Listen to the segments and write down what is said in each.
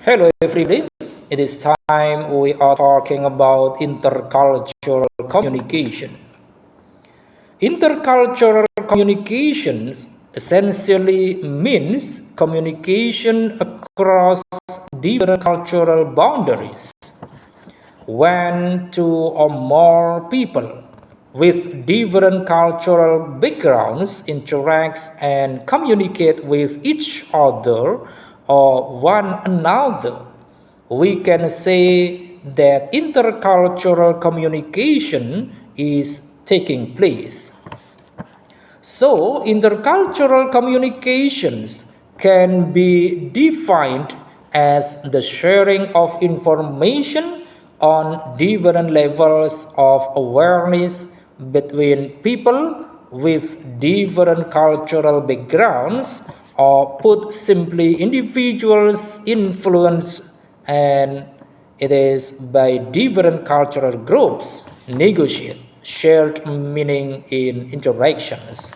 Hello, everybody. It is time we are talking about intercultural communication. Intercultural communication essentially means communication across different cultural boundaries. When two or more people with different cultural backgrounds interact and communicate with each other or one another, we can say that intercultural communication is taking place. So, intercultural communications can be defined as the sharing of information on different levels of awareness between people with different cultural backgrounds, or put simply, individuals influenced and it is by different cultural groups negotiate shared meaning in interactions.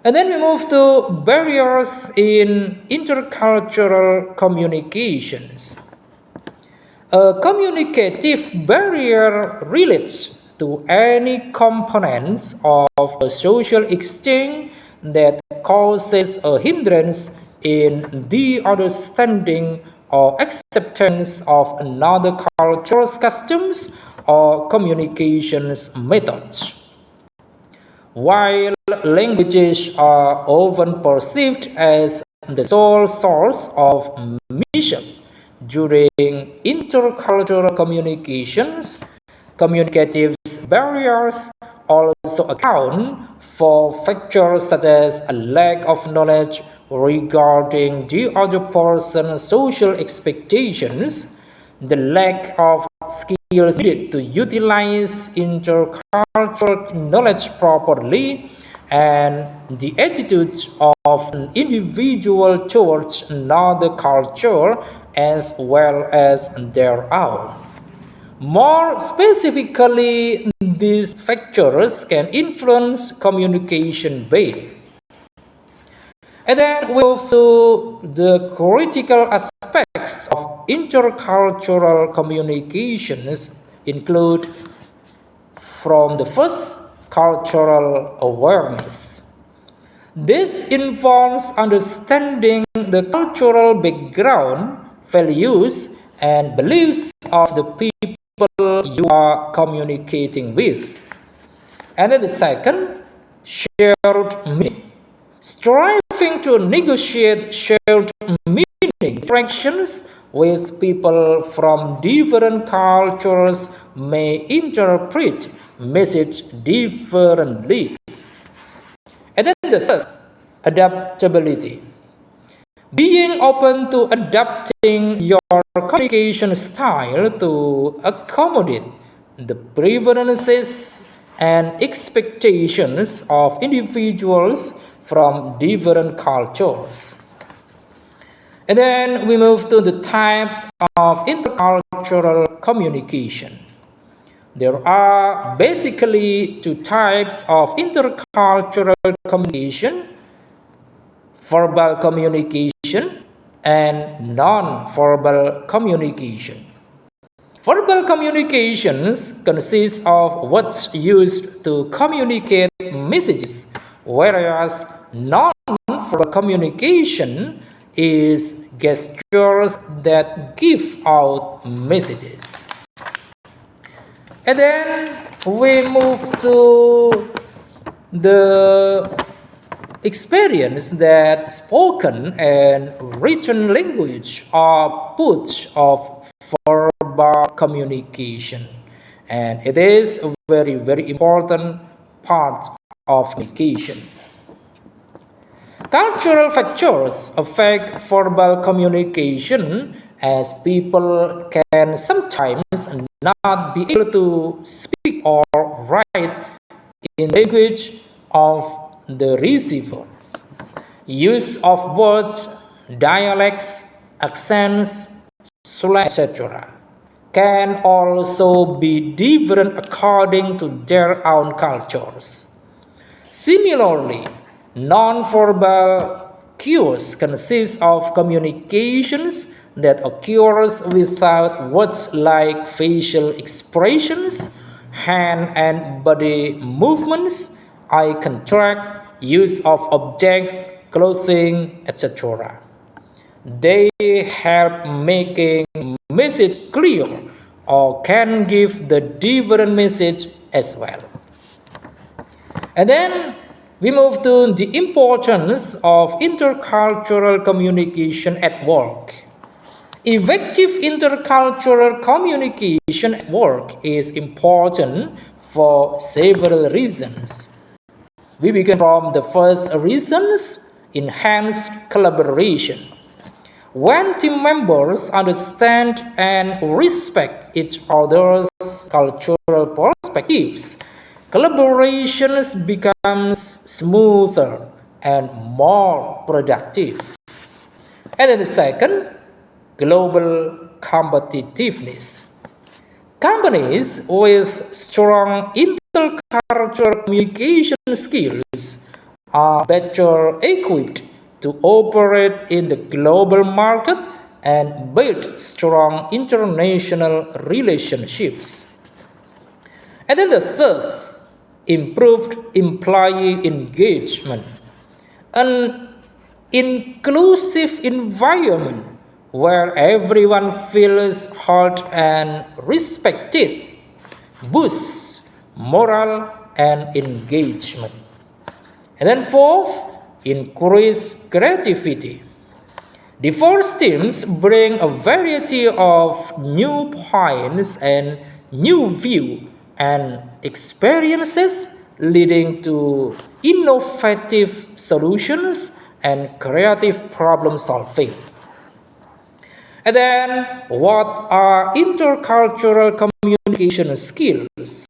And then we move to barriers in intercultural communications. A communicative barrier relates to any components of a social exchange that causes a hindrance in the understanding or acceptance of another culture's customs or communications methods. While languages are often perceived as the sole source of mission during intercultural communications, communicative barriers also account for factors such as a lack of knowledge regarding the other person's social expectations, the lack of skills needed to utilize intercultural knowledge properly, and the attitudes of an individual towards another culture as well as their own. More specifically, these factors can influence communication behavior. And then we move to the critical aspects of intercultural communications include from the first, cultural awareness. This involves understanding the cultural background, values, and beliefs of the people you are communicating with. And then the second, shared meaning. Striving to negotiate shared meaning interactions with people from different cultures may interpret message differently. And then the third, adaptability. Being open to adapting your communication style to accommodate the preferences and expectations of individuals from different cultures. And then we move to the types of intercultural communication. There are basically two types of intercultural communication: verbal communication and non-verbal communication. Verbal communications consist of words used to communicate messages, whereas non-verbal communication is gestures that give out messages. And then we move to the experience that spoken and written language are parts of verbal communication, and it is a very, very important part of communication. Cultural factors affect verbal communication, as people can sometimes not be able to speak or write in language of the receiver. Use of words, dialects, accents, slang, etc., can also be different according to their own cultures. Similarly, non-verbal cues consist of communications that occurs without words like facial expressions, hand and body movements, eye contact, use of objects, clothing, etc. They help making message clear or can give the different message as well. And then we move to the importance of intercultural communication at work. Effective intercultural communication at work is important for several reasons. We begin from the first reasons, enhanced collaboration. When team members understand and respect each other's cultural perspectives, collaborations becomes smoother and more productive. And then the second, global competitiveness. Companies with strong intercultural communication skills are better equipped to operate in the global market and build strong international relationships. And then the third, improved employee engagement. An inclusive environment where everyone feels heard and respected boosts morale and engagement. And then fourth, increase creativity. Diverse teams bring a variety of new points and new views and experiences, leading to innovative solutions and creative problem solving. And then, what are intercultural communication skills?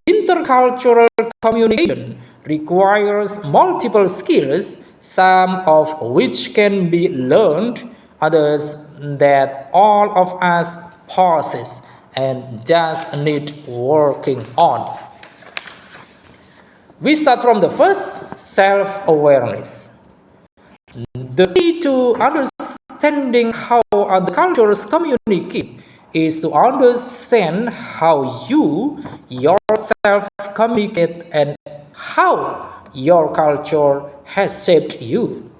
Intercultural communication requires multiple skills, some of which can be learned, others that all of us possess and just need working on. We start from the first, self-awareness. The key to understanding how other cultures communicate is to understand how you yourself communicate and how your culture has shaped you.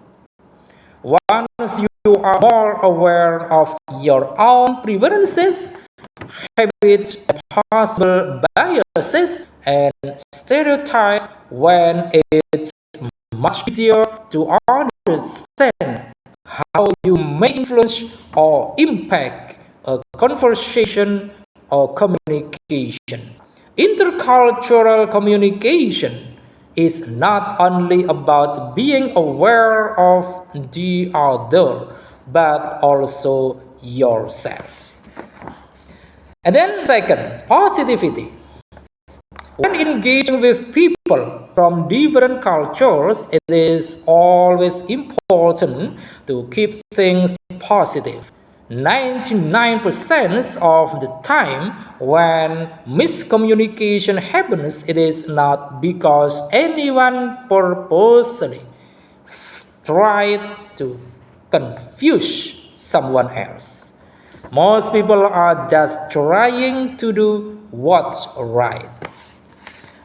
Once you are more aware of your own preferences, habits, and possible biases and stereotypes, when it's much easier to understand how you may influence or impact a conversation or communication. Intercultural communication is not only about being aware of the other, but also yourself. And then, second, positivity. When engaging with people from different cultures, it is always important to keep things positive. 99% of the time, when miscommunication happens, it is not because anyone purposely tried to confuse someone else. Most people are just trying to do what's right.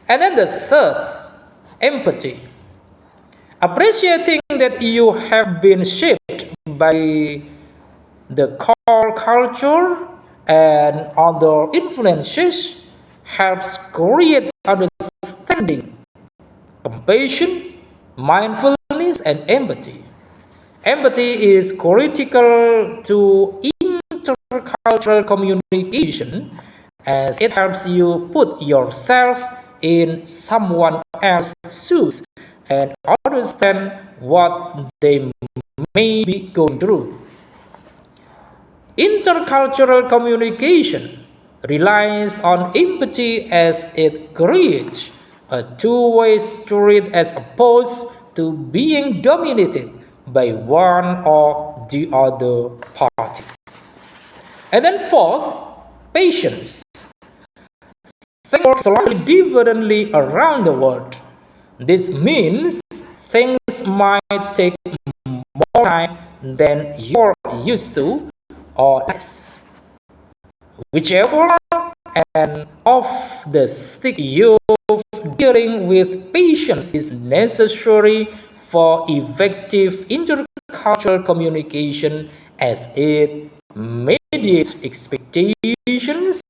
And then the third, empathy. Appreciating that you have been shaped by the core culture and other influences helps create understanding, compassion, mindfulness, and empathy. Empathy is critical to intercultural communication as it helps you put yourself in someone else's shoes and understand what they may be going through. Intercultural communication relies on empathy as it creates a two-way street as opposed to being dominated by one or the other party. And then fourth, patience. Things work slightly differently around the world. This means things might take more time than you're used to or less. Whichever end of the stick you're dealing with patience is necessary for effective intercultural communication as it mediates expectations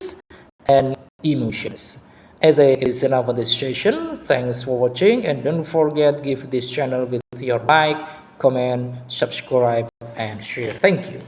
and emotions. As a listener for this session, thanks for watching and don't forget give this channel with your like, comment, subscribe and share. Thank you.